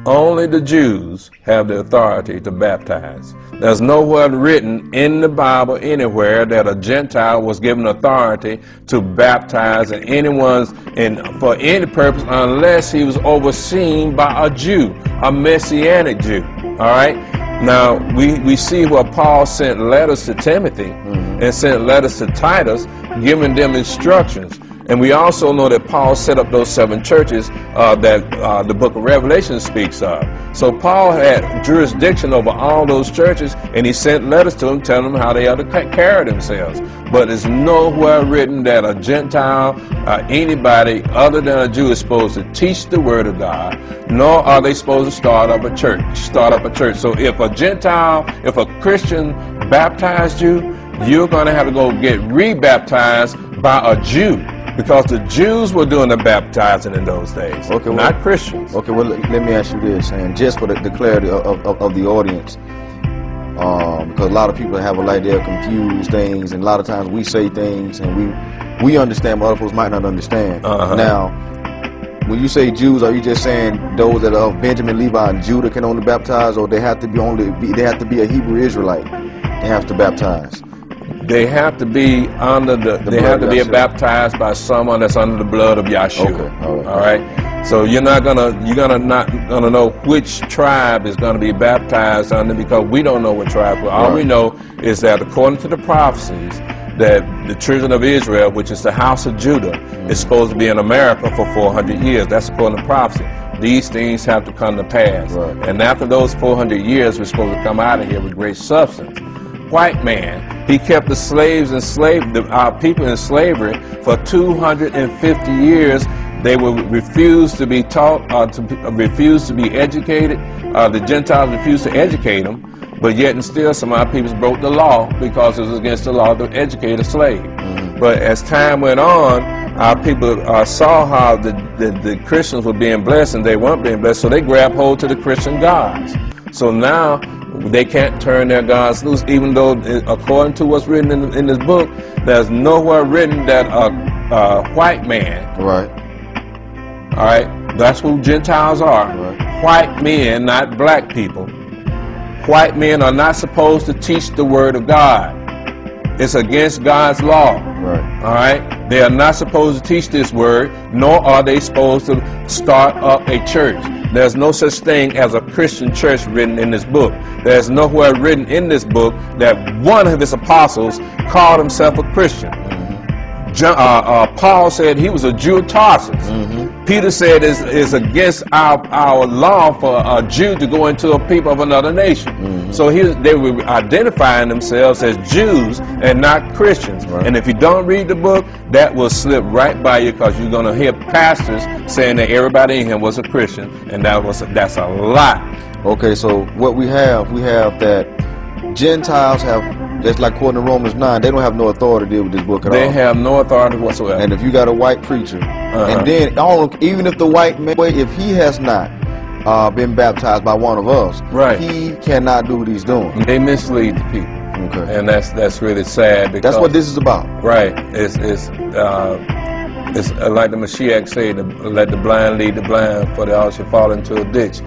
Only the Jews have the authority to baptize. There's nowhere written in the Bible anywhere that a Gentile was given authority to baptize anyone's for any purpose unless he was overseen by a Jew, a Messianic Jew. All right? Now, we see where Paul sent letters to Timothy and sent letters to Titus, giving them instructions. And we also know that Paul set up those 7 churches that the book of Revelation speaks of. So Paul had jurisdiction over all those churches, and he sent letters to them telling them how they ought to carry themselves. But it's nowhere written that a Gentile, anybody other than a Jew, is supposed to teach the Word of God, nor are they supposed to start up a church. So if a Gentile, if a Christian baptized you, you're going to have to go get rebaptized by a Jew. Because the Jews were doing the baptizing in those days, okay, not Christians. Okay, well, let me ask you this, and just for the clarity of the audience, because a lot of people have like they're confused things, and a lot of times we say things and we understand, but other folks might not understand. Now, when you say Jews, are you just saying those that are of Benjamin, Levi, and Judah can only baptize, or they have to be a Hebrew Israelite? They have to baptize. They have to be under they have to be baptized by someone that's under the blood of YOSHUA. Okay. All right. So you're not not gonna know which tribe is gonna be baptized under, because we don't know what tribe. All we know is that according to the prophecies, that the children of Israel, which is the house of Judah, is supposed to be in America for 400 years. That's according to prophecy. These things have to come to pass. Right. And after those 400 years, we're supposed to come out of here with great substance. White man, he kept the slaves enslaved, our people in slavery for 250 years. They would refuse to be taught, refuse to be educated. The Gentiles refused to educate them, but yet and still some of our people broke the law because it was against the law to educate a slave. But as time went on, our people saw how the Christians were being blessed and they weren't being blessed, so they grabbed hold to the Christian gods. So now they can't turn their gods loose, even though, according to what's written in this book, there's nowhere written that a white man, all right, that's who Gentiles are, white men, not black people. White men are not supposed to teach the Word of God. It's against God's law. All right? They are not supposed to teach this word, nor are they supposed to start up a church. There's no such thing as a Christian church written in this book. There's nowhere written in this book that one of his apostles called himself a Christian. Paul said he was a Jew of Tarsus. Peter said it's against our law for a Jew to go into a people of another nation. So they were identifying themselves as Jews and not Christians. And if you don't read the book, that will slip right by you, because you're going to hear pastors saying that everybody in here was a Christian, and that's a lie. Okay, so what we have that Gentiles have, just like according to Romans 9, they don't have no authority to deal with this book at all. They have no authority whatsoever. And if you got a white preacher, and then even if the white man, if he has not been baptized by one of us, he cannot do what he's doing. They mislead the people. Okay. And that's really sad, because that's what this is about. Right. It's like the Mashiach said, let the blind lead the blind, for they all should fall into a ditch.